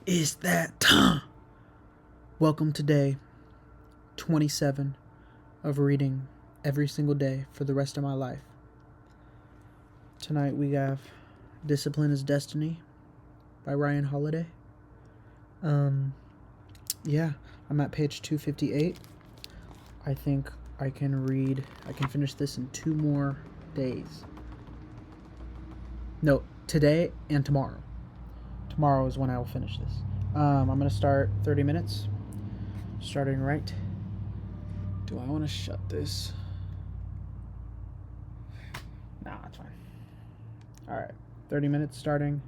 It's that time. Welcome to day 27 of reading every single day for the rest of my life. Tonight we have Discipline is Destiny by Ryan Holiday. Yeah, I'm at page 258. I think I can finish this in 2 more days. No, today and tomorrow. Tomorrow is when I will finish this. I'm going to start 30 minutes, starting right. Do I want to shut this? Nah, it's fine. Alright, 30 minutes starting.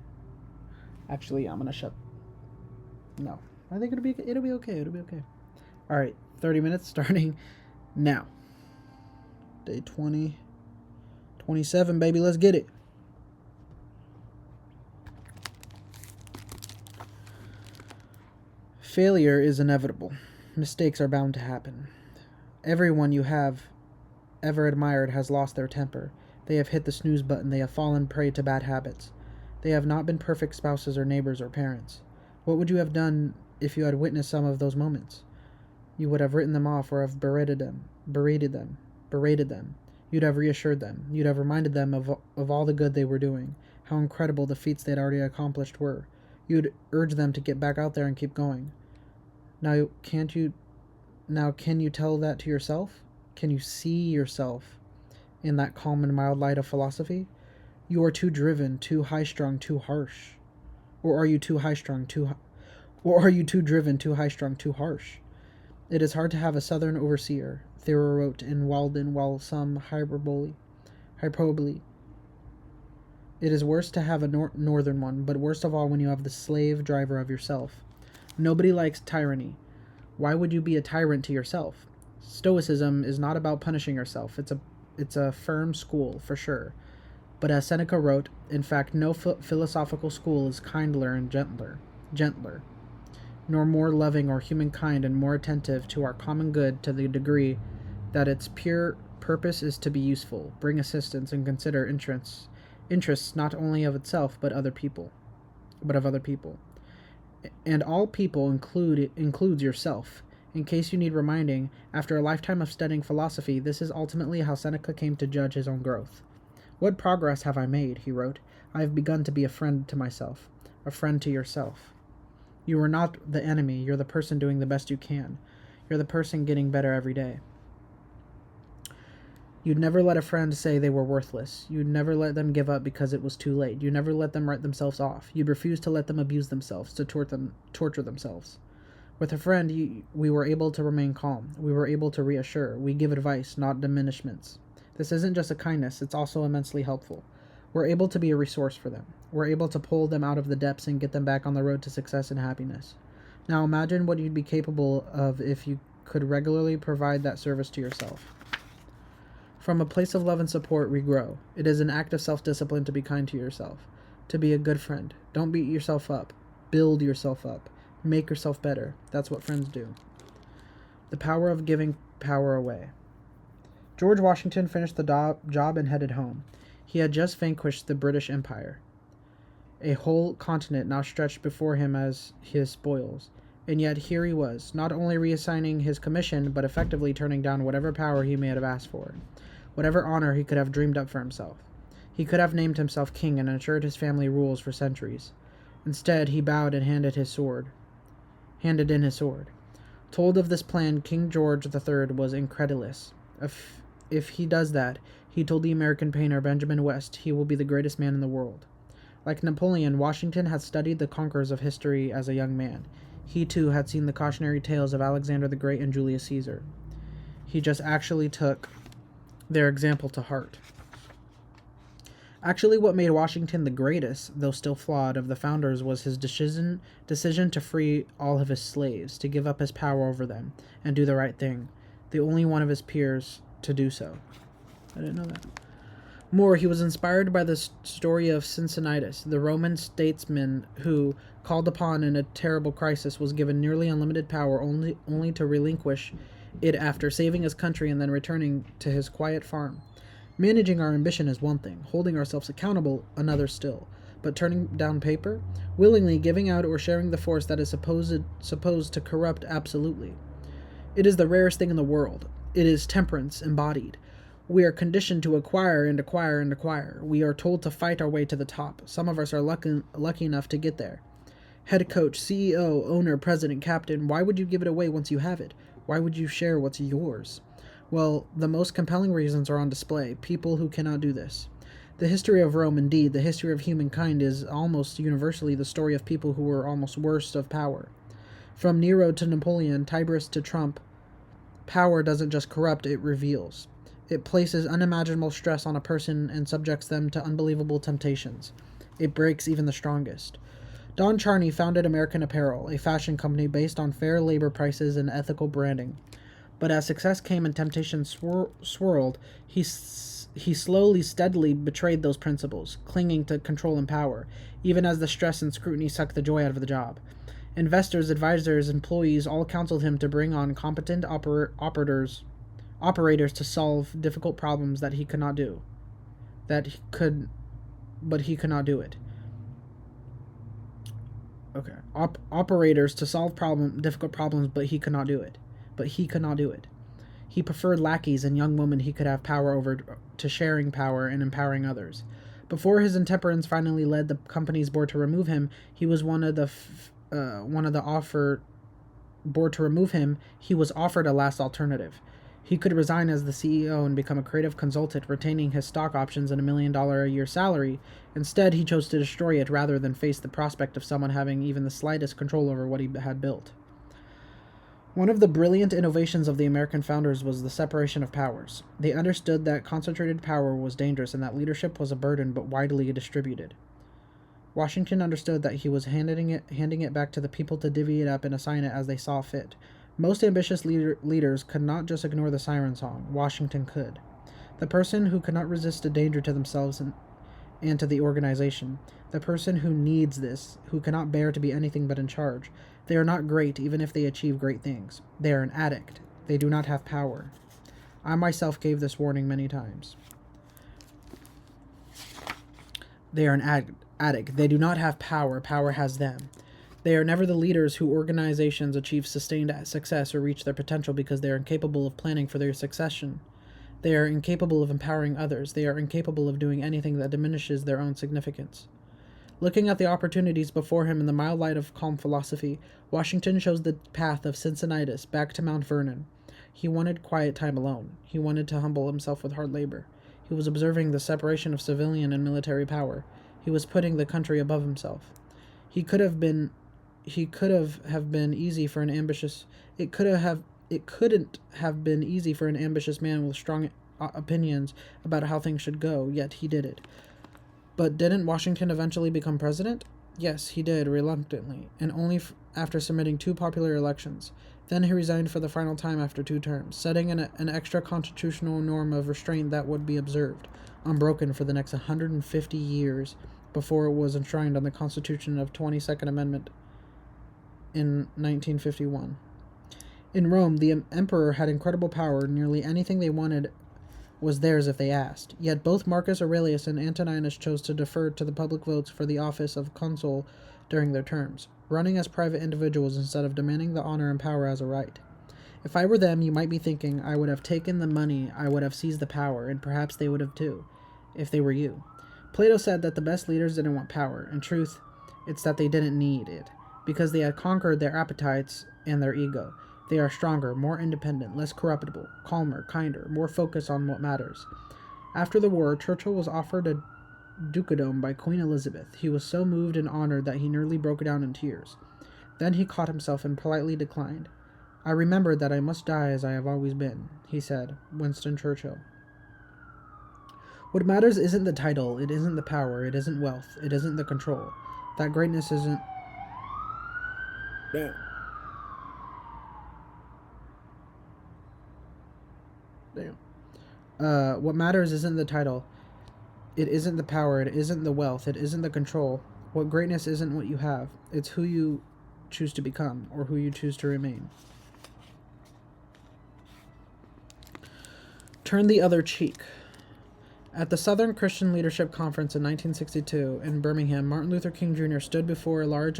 Actually, I'm going to shut... No, I think it'll be okay. Alright, 30 minutes starting now. Day 20, 27, baby, let's get it. Failure is inevitable. Mistakes are bound to happen. Everyone you have ever admired has lost their temper. They have hit the snooze button. They have fallen prey to bad habits. They have not been perfect spouses or neighbors or parents. What would you have done if you had witnessed some of those moments? You would have written them off or have berated them. You'd have reassured them. You'd have reminded them of all the good they were doing, how incredible the feats they'd already accomplished were. You'd urge them to get back out there and keep going. Now, can you tell that to yourself? Can you see yourself in that calm and mild light of philosophy? You are too driven, too high-strung, too harsh. Or are you too high-strung, too driven, too high-strung, too harsh? It is hard to have a southern overseer, Thoreau wrote in Walden, while some hyperbole. It is worse to have a northern one, but worst of all when you have the slave driver of yourself. Nobody likes tyranny. Why would you be a tyrant to yourself? Stoicism is not about punishing yourself. It's a firm school, for sure. But as Seneca wrote, in fact, no philosophical school is kindler and gentler, nor more loving or humankind and more attentive to our common good to the degree that its pure purpose is to be useful, bring assistance, and consider interests not only of itself but of other people. And all people includes yourself. In case you need reminding, after a lifetime of studying philosophy, this is ultimately how Seneca came to judge his own growth. What progress have I made, he wrote. I have begun to be a friend to myself, a friend to yourself. You are not the enemy, you're the person doing the best you can. You're the person getting better every day. You'd never let a friend say they were worthless. You'd never let them give up because it was too late. You'd never let them write themselves off. You'd refuse to let them abuse themselves, to torture themselves. With a friend, we were able to remain calm. We were able to reassure. We give advice, not diminishments. This isn't just a kindness, it's also immensely helpful. We're able to be a resource for them. We're able to pull them out of the depths and get them back on the road to success and happiness. Now imagine what you'd be capable of if you could regularly provide that service to yourself. From a place of love and support, we grow. It is an act of self-discipline to be kind to yourself, to be a good friend. Don't beat yourself up. Build yourself up. Make yourself better. That's what friends do. The power of giving power away. George Washington finished the job and headed home. He had just vanquished the British Empire. A whole continent now stretched before him as his spoils. And yet here he was, not only reassigning his commission, but effectively turning down whatever power he may have asked for, whatever honor he could have dreamed up for himself. He could have named himself king and ensured his family rules for centuries. Instead, he bowed and handed in his sword. Told of this plan, King George III was incredulous. If he does that, he told the American painter Benjamin West, he will be the greatest man in the world. Like Napoleon, Washington had studied the conquerors of history as a young man. He too had seen the cautionary tales of Alexander the Great and Julius Caesar. He just actually took their example to heart. Actually, what made Washington the greatest, though still flawed, of the founders was his decision to free all of his slaves, to give up his power over them, and do the right thing, the only one of his peers to do so. I didn't know that. More, he was inspired by the story of Cincinnatus, the Roman statesman who, called upon in a terrible crisis, was given nearly unlimited power only to relinquish it after saving his country and then returning to his quiet farm. Managing our ambition is one thing, holding ourselves accountable another still. but turning down paper? Willingly giving out or sharing the force that is supposed to corrupt absolutely. It is the rarest thing in the world. It is temperance embodied. We are conditioned to acquire and acquire and acquire. We are told to fight our way to the top. Some of us are lucky enough to get there. Head coach, CEO, owner, president, captain, why would you give it away once you have it? Why would you share what's yours? Well, the most compelling reasons are on display. People who cannot do this. The history of Rome, indeed, the history of humankind, is almost universally the story of people who were almost worst of power. From Nero to Napoleon, Tiberius to Trump, power doesn't just corrupt, it reveals. It places unimaginable stress on a person and subjects them to unbelievable temptations. It breaks even the strongest. Don Charney founded American Apparel, a fashion company based on fair labor prices and ethical branding. But as success came and temptation swirled, he slowly, steadily betrayed those principles, clinging to control and power, even as the stress and scrutiny sucked the joy out of the job. Investors, advisors, employees all counseled him to bring on competent operators to solve difficult problems that he could not do. But he could not do it. Okay. Operators to solve difficult problems, but he could not do it. He preferred lackeys and young women he could have power over to sharing power and empowering others. Before his intemperance finally led the company's board to remove him, he was offered a last alternative. He could resign as the CEO and become a creative consultant, retaining his stock options and $1 million a year salary. Instead, he chose to destroy it rather than face the prospect of someone having even the slightest control over what he had built. One of the brilliant innovations of the American founders was the separation of powers. They understood that concentrated power was dangerous and that leadership was a burden but widely distributed. Washington understood that he was handing it back to the people to divvy it up and assign it as they saw fit. Most ambitious leaders could not just ignore the siren song. Washington could. The person who could not resist a danger to themselves and to the organization. The person who needs this, who cannot bear to be anything but in charge. They are not great even if they achieve great things. They are an addict. They do not have power. I myself gave this warning many times. They are an addict. They do not have power. Power has them. They are never the leaders whose organizations achieve sustained success or reach their potential because they are incapable of planning for their succession. They are incapable of empowering others. They are incapable of doing anything that diminishes their own significance. Looking at the opportunities before him in the mild light of calm philosophy, Washington chose the path of Cincinnatus back to Mount Vernon. He wanted quiet time alone. He wanted to humble himself with hard labor. He was observing the separation of civilian and military power. He was putting the country above himself. It couldn't have been easy for an ambitious man with strong opinions about how things should go, yet he did it. But didn't Washington eventually become president? Yes, he did, reluctantly, and only after submitting 2 popular elections. Then he resigned for the final time after 2 terms, setting an extra constitutional norm of restraint that would be observed, unbroken for the next 150 years before it was enshrined on the Constitution of 22nd Amendment in 1951. In Rome, the emperor had incredible power. Nearly anything they wanted was theirs if they asked. Yet both Marcus Aurelius and Antoninus chose to defer to the public votes for the office of consul during their terms, running as private individuals instead of demanding the honor and power as a right. If I were them, you might be thinking, I would have taken the money, I would have seized the power, and perhaps they would have too, if they were you. Plato said that the best leaders didn't want power. In truth, it's that they didn't need it, because they had conquered their appetites and their ego. They are stronger, more independent, less corruptible, calmer, kinder, more focused on what matters. After the war, Churchill was offered a dukedom by Queen Elizabeth. He was so moved and honored that he nearly broke down in tears. Then he caught himself and politely declined. I remembered that I must die as I have always been, he said, Winston Churchill. What matters isn't the title, it isn't the power, it isn't wealth, it isn't the control. That greatness isn't... Damn. What matters isn't the title, it isn't the power, it isn't the wealth, it isn't the control. What greatness isn't what you have, it's who you choose to become, or who you choose to remain. Turn the other cheek. At the Southern Christian Leadership Conference in 1962 in Birmingham, Martin Luther King Jr. stood before a large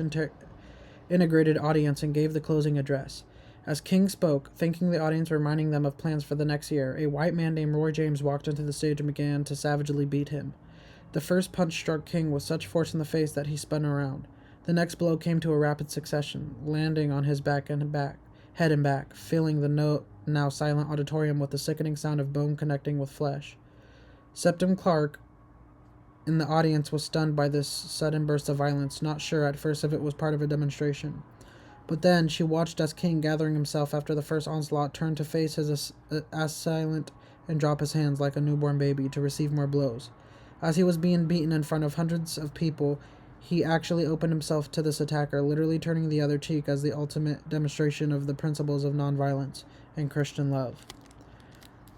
integrated audience and gave the closing address. As King spoke, thanking the audience and reminding them of plans for the next year, a white man named Roy James walked onto the stage and began to savagely beat him. The first punch struck King with such force in the face that he spun around. The next blow came to a rapid succession, landing on his head and back, filling the now silent auditorium with the sickening sound of bone connecting with flesh. Septim Clark in the audience was stunned by this sudden burst of violence, not sure at first if it was part of a demonstration. But then she watched as King, gathering himself after the first onslaught, turned to face his assailant and drop his hands like a newborn baby to receive more blows. As he was being beaten in front of hundreds of people, he actually opened himself to this attacker, literally turning the other cheek as the ultimate demonstration of the principles of nonviolence and Christian love.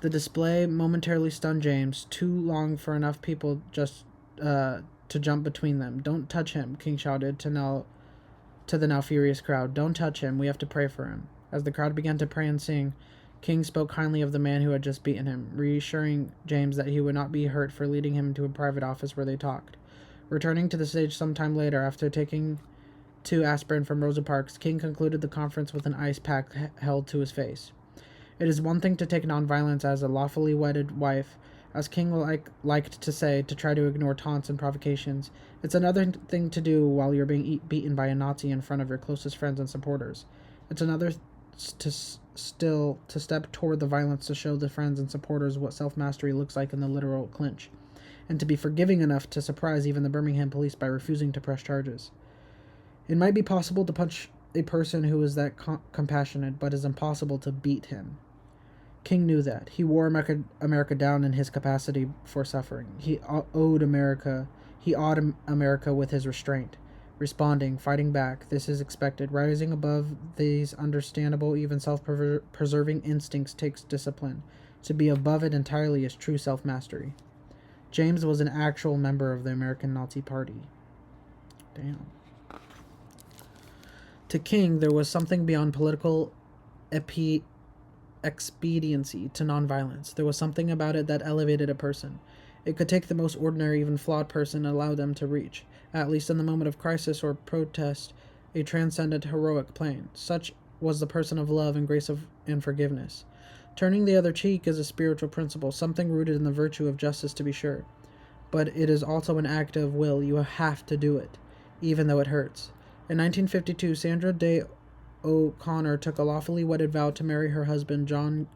The display momentarily stunned James, too long for enough people just to jump between them. "Don't touch him," King shouted to the now furious crowd. "Don't touch him. We have to pray for him." As the crowd began to pray and sing, King spoke kindly of the man who had just beaten him, reassuring James that he would not be hurt for leading him into a private office where they talked. Returning to the stage some time later, after taking 2 aspirin from Rosa Parks, King concluded the conference with an ice pack held to his face. It is one thing to take nonviolence as a lawfully wedded wife, as King liked to say, to try to ignore taunts and provocations. It's another thing to do while you're being beaten by a Nazi in front of your closest friends and supporters. It's another to step toward the violence to show the friends and supporters what self-mastery looks like in the literal clinch, and to be forgiving enough to surprise even the Birmingham police by refusing to press charges. It might be possible to punch a person who is that compassionate, but it's impossible to beat him. King knew that. He wore America down in his capacity for suffering. He awed America with his restraint. Responding, fighting back, this is expected. Rising above these understandable, even self-preserving instincts takes discipline. To be above it entirely is true self-mastery. James was an actual member of the American Nazi Party. Damn. To King, there was something beyond political expediency to nonviolence. There was something about it that elevated a person. It could take the most ordinary, even flawed person and allow them to reach, at least in the moment of crisis or protest, a transcendent heroic plane. Such was the person of love and grace and forgiveness. Turning the other cheek is a spiritual principle, something rooted in the virtue of justice, to be sure. But it is also an act of will. You have to do it, even though it hurts. In 1952, Sandra Day O'Connor took a lawfully wedded vow to marry her husband, John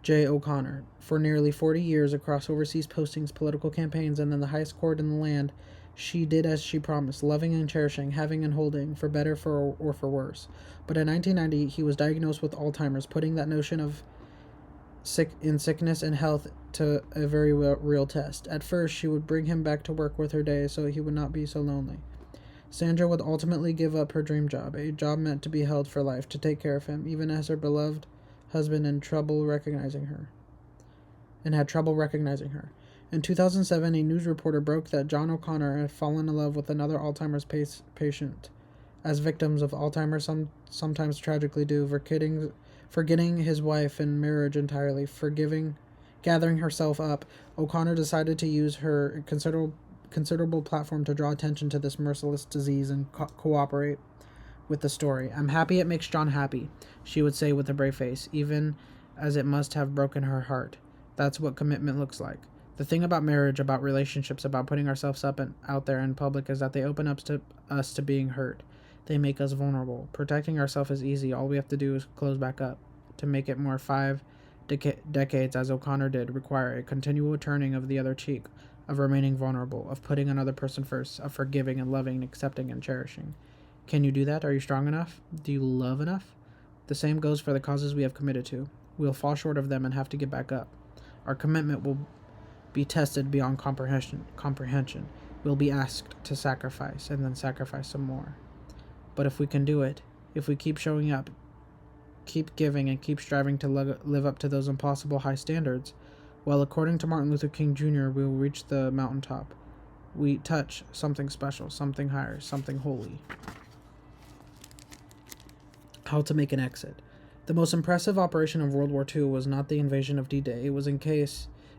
J. O'Connor. For nearly 40 years, across overseas postings, political campaigns, and in the highest court in the land, she did as she promised, loving and cherishing, having and holding, for better or for worse. But in 1990, he was diagnosed with Alzheimer's, putting that notion of sickness and health to a very real test. At first, she would bring him back to work with her day so he would not be so lonely. Sandra would ultimately give up her dream job, a job meant to be held for life, to take care of him, even as her beloved husband had trouble recognizing her. In 2007, a news reporter broke that John O'Connor had fallen in love with another Alzheimer's patient, as victims of Alzheimer's sometimes tragically do, forgetting his wife and marriage entirely. Gathering herself up, O'Connor decided to use her considerable platform to draw attention to this merciless disease and cooperate with the story. "I'm happy it makes John happy," she would say with a brave face, even as it must have broken her heart. That's what commitment looks like. The thing about marriage, about relationships, about putting ourselves up and out there in public is that they open up to us to being hurt. They make us vulnerable. Protecting ourselves is easy. All we have to do is close back up. To make it more, 5 decades, as O'Connor did, require a continual turning of the other cheek, of remaining vulnerable, of putting another person first, of forgiving and loving and accepting and cherishing. Can you do that? Are you strong enough? Do you love enough? The same goes for the causes we have committed to. We'll fall short of them and have to get back up. Our commitment will be tested beyond comprehension. We'll be asked to sacrifice, and then sacrifice some more. But if we can do it, if we keep showing up, keep giving, and keep striving to live up to those impossible high standards, well, according to Martin Luther King Jr., we will reach the mountaintop. We touch something special, something higher, something holy. How to make an exit. The most impressive operation of World War II was not the invasion of D-Day. It was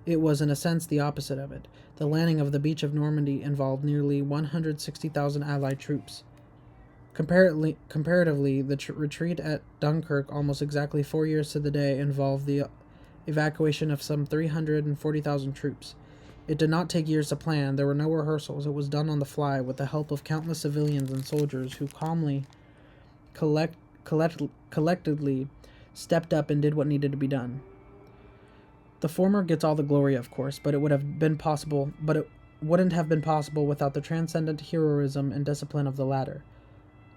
It was, in a sense, the opposite of it. The landing of the beach of Normandy involved nearly 160,000 Allied troops. Comparatively, the retreat at Dunkirk, almost exactly 4 years to the day, involved the evacuation of some 340,000 troops. It did not take years to plan. There were no rehearsals. It was done on the fly with the help of countless civilians and soldiers who calmly, collectively stepped up and did what needed to be done. The former gets all the glory, of course, but it wouldn't have been possible without the transcendent heroism and discipline of the latter.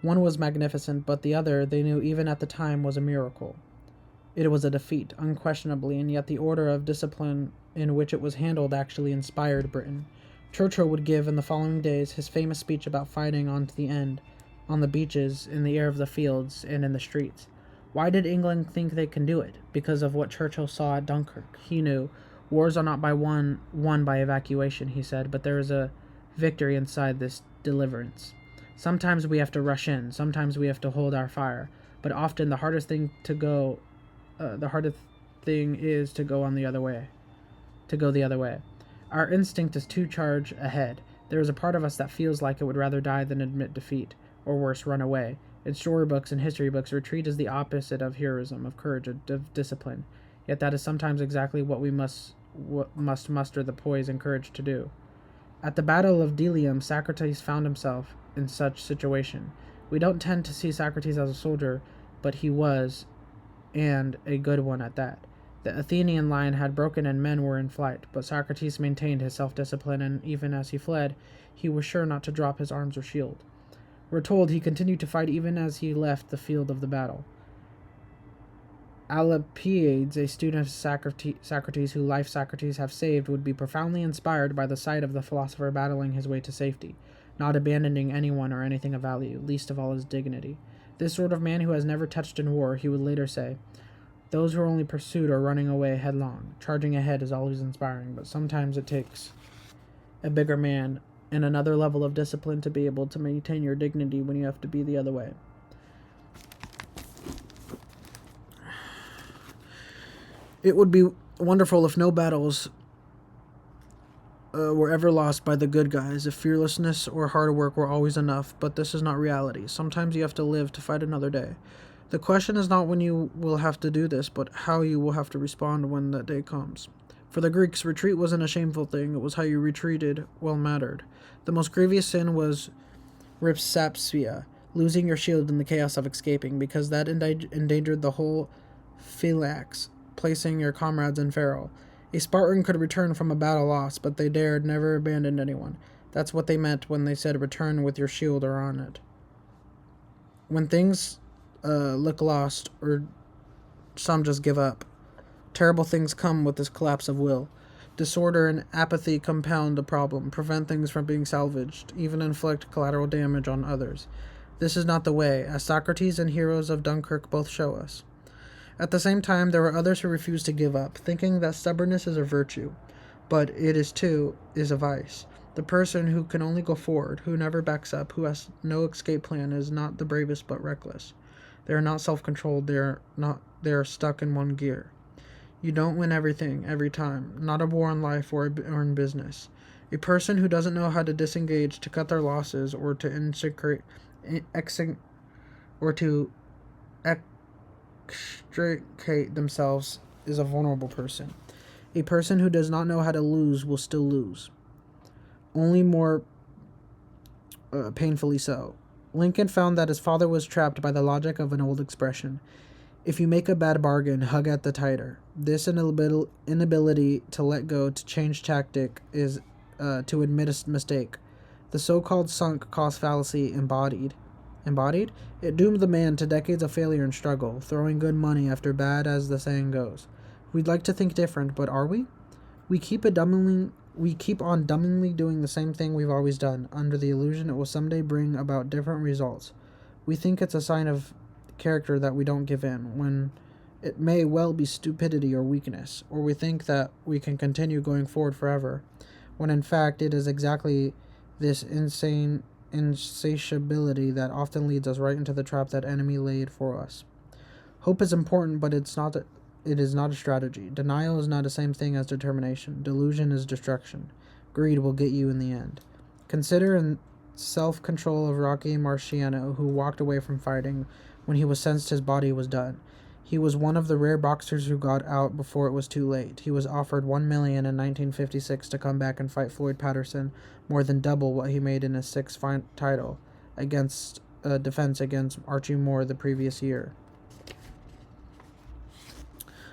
One was magnificent, but the other, they knew even at the time, was a miracle. It was a defeat, unquestionably, and yet the order of discipline in which it was handled actually inspired Britain. Churchill would give, in the following days, his famous speech about fighting on to the end, on the beaches, in the air of the fields, and in the streets. Why did England think they can do it? Because of what Churchill saw at Dunkirk. He knew, wars are not won by evacuation, he said, but there is a victory inside this deliverance. Sometimes we have to rush in, sometimes we have to hold our fire, but often the hardest thing is to go the other way. Our instinct is to charge ahead. There is a part of us that feels like it would rather die than admit defeat, or worse, run away. In storybooks and history books, retreat is the opposite of heroism, of courage, of discipline. Yet that is sometimes exactly what we must muster the poise and courage to do. At the Battle of Delium, Socrates found himself in such situation. We don't tend to see Socrates as a soldier, but he was, and a good one at that. The Athenian line had broken and men were in flight, but Socrates maintained his self-discipline, and even as he fled, he was sure not to drop his arms or shield. We're told he continued to fight even as he left the field of the battle. Alcibiades, a student of Socrates whose life Socrates have saved, would be profoundly inspired by the sight of the philosopher battling his way to safety, not abandoning anyone or anything of value, least of all his dignity. This sort of man who has never touched in war, he would later say, those who are only pursued are running away headlong. Charging ahead is always inspiring, but sometimes it takes a bigger man and another level of discipline to be able to maintain your dignity when you have to be the other way. It would be wonderful if no battles were ever lost by the good guys, if fearlessness or hard work were always enough, but this is not reality. Sometimes you have to live to fight another day. The question is not when you will have to do this, but how you will have to respond when that day comes. For the Greeks, retreat wasn't a shameful thing, it was how you retreated well mattered. The most grievous sin was ripsapsia, losing your shield in the chaos of escaping, because that endangered the whole phalanx, placing your comrades in peril. A Spartan could return from a battle lost, but they dared never abandon anyone. That's what they meant when they said return with your shield or on it. When things look lost, or some just give up, terrible things come with this collapse of will. Disorder and apathy compound the problem, prevent things from being salvaged, even inflict collateral damage on others. This is not the way, as Socrates and heroes of Dunkirk both show us. At the same time, there were others who refused to give up, thinking that stubbornness is a virtue, but it is a vice. The person who can only go forward, who never backs up, who has no escape plan, is not the bravest but reckless. They are not self-controlled, they are stuck in one gear. You don't win everything, every time, not a war in life or in business. A person who doesn't know how to disengage, to cut their losses, or to extricate themselves is a vulnerable person. A person who does not know how to lose will still lose, only more painfully so. Lincoln found that his father was trapped by the logic of an old expression. If you make a bad bargain, hug at the tighter. This inability to let go, to change tactic, is to admit a mistake. The so-called sunk cost fallacy embodied? It doomed the man to decades of failure and struggle, throwing good money after bad, as the saying goes. We'd like to think different, but are we? We keep on dumbly doing the same thing we've always done, under the illusion it will someday bring about different results. We think it's a sign of character that we don't give in, when it may well be stupidity or weakness, or we think that we can continue going forward forever, when in fact it is exactly this insatiability that often leads us right into the trap that enemy laid for us. Hope is important, but it's not It is not a strategy. Denial is not the same thing as determination. Delusion is destruction. Greed will get you in the end. Consider in self-control of Rocky Marciano, who walked away from fighting when he was sensed his body was done. He was one of the rare boxers who got out before it was too late. He was offered $1 million in 1956 to come back and fight Floyd Patterson, more than double what he made in his sixth title against defense against Archie Moore the previous year.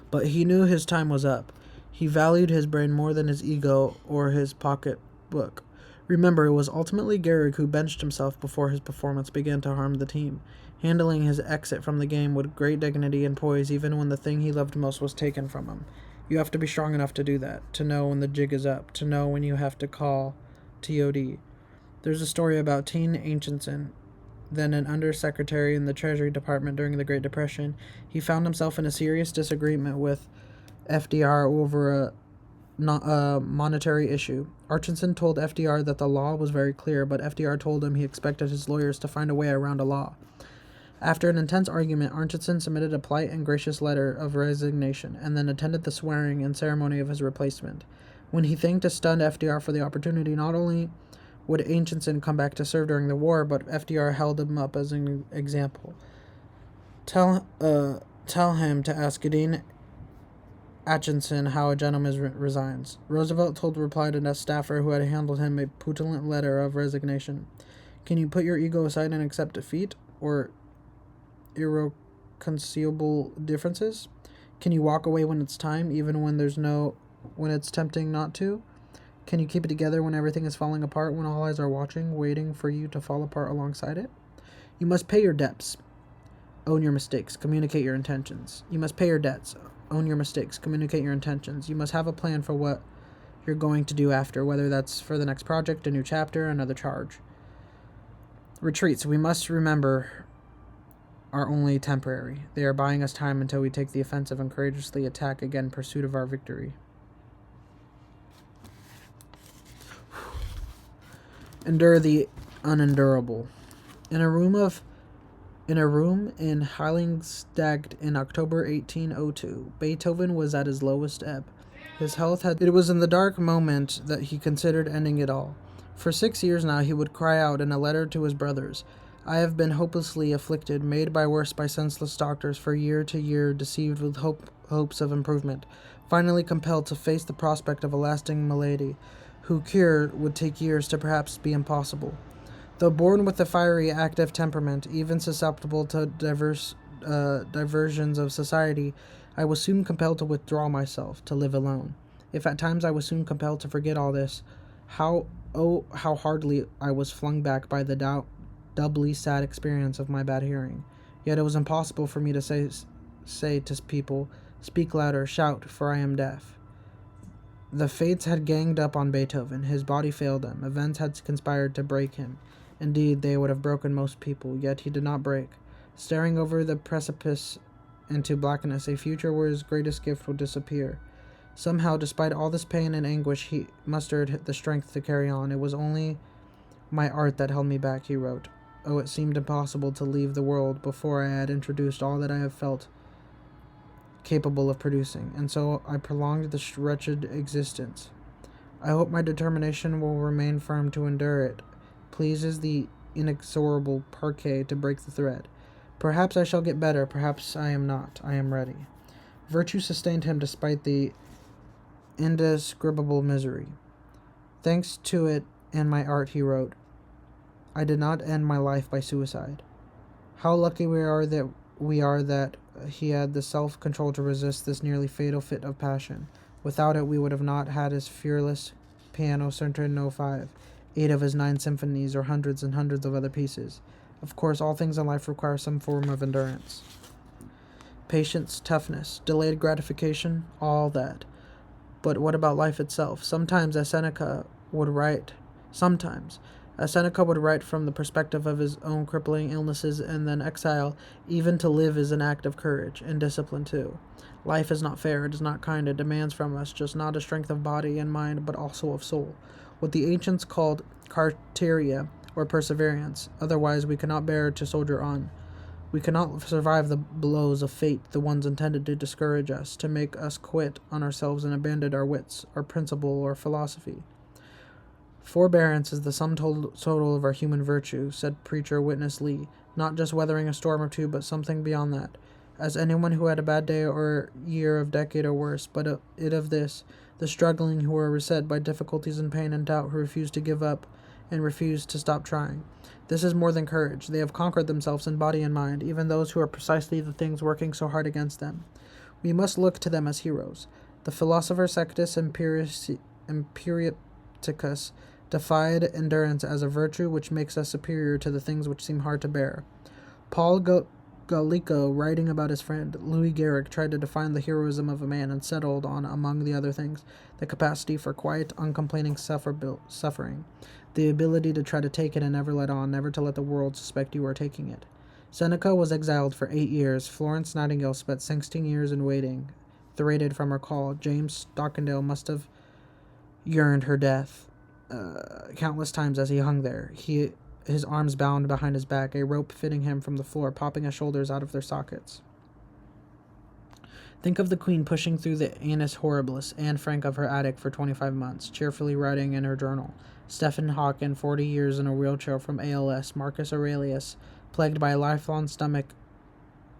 But he knew his time was up. He valued his brain more than his ego or his pocketbook. Remember, it was ultimately Gehrig who benched himself before his performance began to harm the team, handling his exit from the game with great dignity and poise even when the thing he loved most was taken from him. You have to be strong enough to do that, to know when the jig is up, to know when you have to call TOD. There's a story about Teen Anchenson, then an undersecretary in the Treasury Department during the Great Depression. He found himself in a serious disagreement with FDR over a monetary issue. Anchenson told FDR that the law was very clear, but FDR told him he expected his lawyers to find a way around a law. After an intense argument, Anchenson submitted a polite and gracious letter of resignation, and then attended the swearing and ceremony of his replacement. When he thanked a stunned FDR for the opportunity, not only would Anchenson come back to serve during the war, but FDR held him up as an example. Tell him to ask Gideon Acheson how a gentleman resigns. Roosevelt told the reply to a staffer who had handled him a petulant letter of resignation. Can you put your ego aside and accept defeat, or irreconcilable differences? Can you walk away when it's time, even when it's tempting not to? Can you keep it together when everything is falling apart, when all eyes are watching, waiting for you to fall apart alongside it? You must pay your debts. Own your mistakes. Communicate your intentions. You must pay your debts. Own your mistakes. Communicate your intentions. You must have a plan for what you're going to do after, whether that's for the next project, a new chapter, another charge. Retreats, we must remember, are only temporary. They are buying us time until we take the offensive and courageously attack again in pursuit of our victory. Endure the unendurable. In a room in Heiligenstadt in October 1802, Beethoven was at his lowest ebb. His health had... It was in the dark moment that he considered ending it all. For 6 years now he would cry out in a letter to his brothers, I have been hopelessly afflicted, made worse by senseless doctors, for year to year deceived with hopes of improvement, finally compelled to face the prospect of a lasting malady, whose cure would take years to perhaps be impossible. Though born with a fiery, active temperament, even susceptible to diversions of society, I was soon compelled to withdraw myself, to live alone. If at times I was soon compelled to forget all this, how hardly I was flung back by the doubly sad experience of my bad hearing. Yet it was impossible for me to say to people, speak louder, shout, for I am deaf. The fates had ganged up on Beethoven. His body failed him. Events had conspired to break him. Indeed, they would have broken most people, yet he did not break. Staring over the precipice into blackness, a future where his greatest gift would disappear. Somehow, despite all this pain and anguish, he mustered the strength to carry on. It was only my art that held me back, he wrote. Oh, it seemed impossible to leave the world before I had introduced all that I have felt capable of producing, and so I prolonged this wretched existence. I hope my determination will remain firm to endure it. Pleases the inexorable parquet to break the thread. Perhaps I shall get better, perhaps I am not. I am ready. Virtue sustained him despite the indescribable misery. Thanks to it and my art, he wrote, I did not end my life by suicide. How lucky we are that he had the self-control to resist this nearly fatal fit of passion. Without it, we would have not had his fearless piano Sonata No. 5, 8 of his 9 symphonies, or hundreds and hundreds of other pieces. Of course, all things in life require some form of endurance. Patience, toughness, delayed gratification, all that. But what about life itself? Sometimes, as Seneca would write from the perspective of his own crippling illnesses and then exile, even to live is an act of courage, and discipline too. Life is not fair, it is not kind, it demands from us just not a strength of body and mind, but also of soul. What the ancients called carteria, or perseverance, otherwise we cannot bear to soldier on. We cannot survive the blows of fate, the ones intended to discourage us, to make us quit on ourselves and abandon our wits, our principle, or philosophy. Forbearance is the sum total of our human virtue, said preacher witness Lee, not just weathering a storm or two, but something beyond that. As anyone who had a bad day or year of decade or worse, but it of this, the struggling who are beset by difficulties and pain and doubt, who refuse to give up and refuse to stop trying. This is more than courage. They have conquered themselves in body and mind, even those who are precisely the things working so hard against them. We must look to them as heroes. The philosopher Sextus Empiricus defied endurance as a virtue which makes us superior to the things which seem hard to bear. Paul Gallico, writing about his friend Louis Garrick, tried to define the heroism of a man and settled on, among the other things, the capacity for quiet, uncomplaining suffering, the ability to try to take it and never let on, never to let the world suspect you are taking it. Seneca was exiled for 8 years. Florence Nightingale spent 16 years in waiting, thwarted from her call. James Stockdale must have yearned her death countless times as he hung there, his arms bound behind his back, a rope fitting him from the floor, popping his shoulders out of their sockets. Think of the Queen pushing through the Annus Horribilis, Anne Frank of her attic for 25 months, cheerfully writing in her journal. Stephen Hawking, 40 years in a wheelchair from ALS. Marcus Aurelius, plagued by a lifelong stomach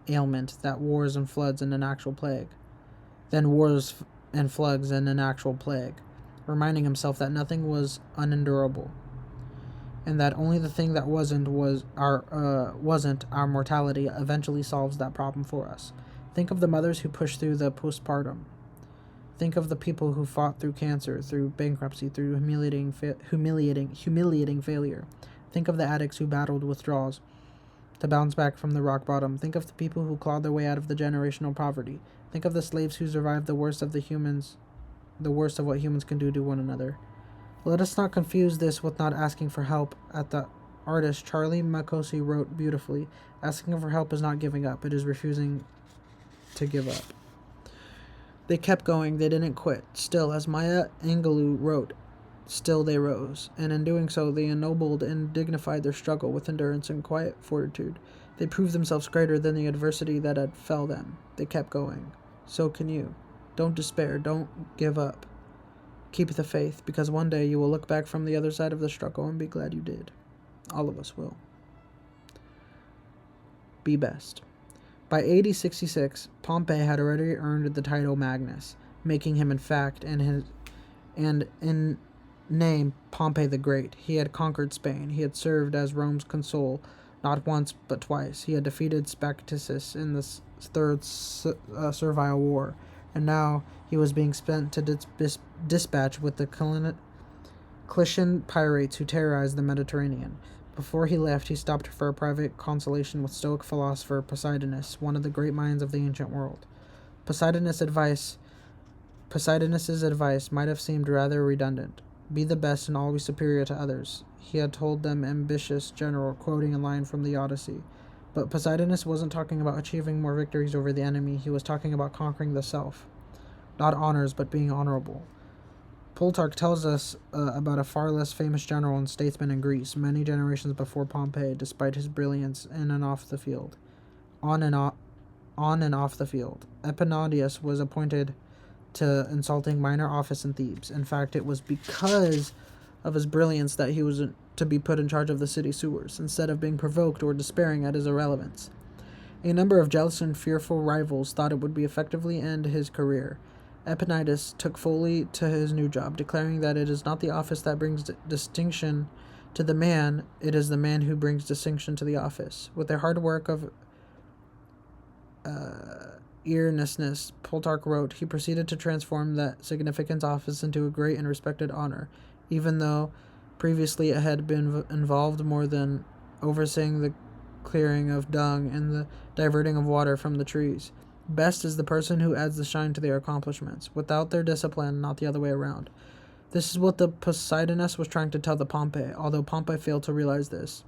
ailment that wars and floods in an actual plague. Then wars and floods in an actual plague, reminding himself that nothing was unendurable, and that only the thing that wasn't our mortality eventually solves that problem for us. Think of the mothers who pushed through the postpartum. Think of the people who fought through cancer, through bankruptcy, through humiliating failure. Think of the addicts who battled withdrawals to bounce back from the rock bottom. Think of the people who clawed their way out of the generational poverty. Think of the slaves who survived the worst of what humans can do to one another. Let us not confuse this with not asking for help. At the artist Charlie Makosi wrote beautifully, asking for help is not giving up, it is refusing to give up. They kept going, they didn't quit. Still, as Maya Angelou wrote, still they rose, and in doing so they ennobled and dignified their struggle with endurance and quiet fortitude. They proved themselves greater than the adversity that had fell them. They kept going. So can you. Don't despair, don't give up. Keep the faith, because one day you will look back from the other side of the struggle and be glad you did. All of us will. Be best. By AD 66, Pompey had already earned the title Magnus, making him in fact and in name Pompey the Great. He had conquered Spain. He had served as Rome's consul not once but twice. He had defeated Spactatus in the Third Servile War, and now he was being sent to dispatch with the Clitian pirates who terrorized the Mediterranean. Before he left, he stopped for a private consultation with Stoic philosopher Posidonius, one of the great minds of the ancient world. Posidonius' advice might have seemed rather redundant. Be the best and always superior to others, he had told them ambitious general, quoting a line from the Odyssey. But Posidonius wasn't talking about achieving more victories over the enemy, he was talking about conquering the self. Not honors, but being honorable. Plutarch tells us about a far less famous general and statesman in Greece, many generations before Pompey, despite his brilliance in and off the field. On and off the field. Epaminondas was appointed to insulting minor office in Thebes. In fact, it was because of his brilliance that he was to be put in charge of the city sewers, instead of being provoked or despairing at his irrelevance. A number of jealous and fearful rivals thought it would be effectively end his career. Epaminondas took fully to his new job, declaring that it is not the office that brings distinction to the man, it is the man who brings distinction to the office. With the hard work of earnestness, Plutarch wrote, he proceeded to transform that significant office into a great and respected honor, even though previously it had been involved more than overseeing the clearing of dung and the diverting of water from the trees. Best is the person who adds the shine to their accomplishments, without their discipline, not the other way around. This is what the Posidonius was trying to tell the Pompey, although Pompey failed to realize this.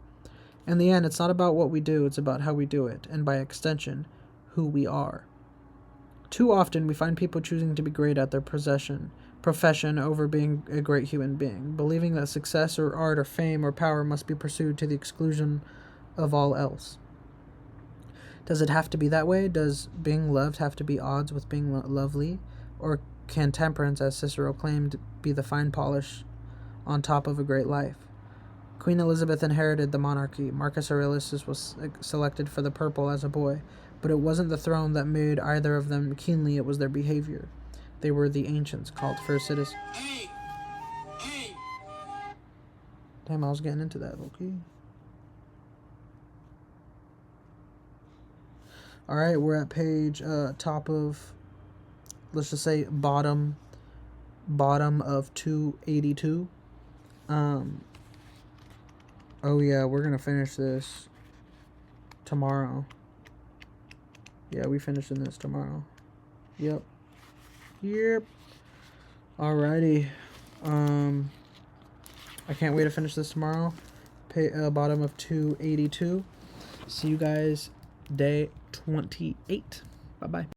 In the end, it's not about what we do, it's about how we do it, and by extension, who we are. Too often, we find people choosing to be great at their profession over being a great human being, believing that success or art or fame or power must be pursued to the exclusion of all else. Does it have to be that way? Does being loved have to be odds with being lovely? Or can temperance, as Cicero claimed, be the fine polish on top of a great life? Queen Elizabeth inherited the monarchy. Marcus Aurelius was selected for the purple as a boy, but it wasn't the throne that made either of them keenly, it was their behavior. They were the ancients, called first citizens. Damn, I was getting into that, okay? Alright, we're at page, top of, let's just say bottom of 282. Oh yeah, we're gonna finish this tomorrow. Yeah, we finishing this tomorrow. Yep. Alrighty. I can't wait to finish this tomorrow. Bottom of 282. See you guys day 28. Bye-bye.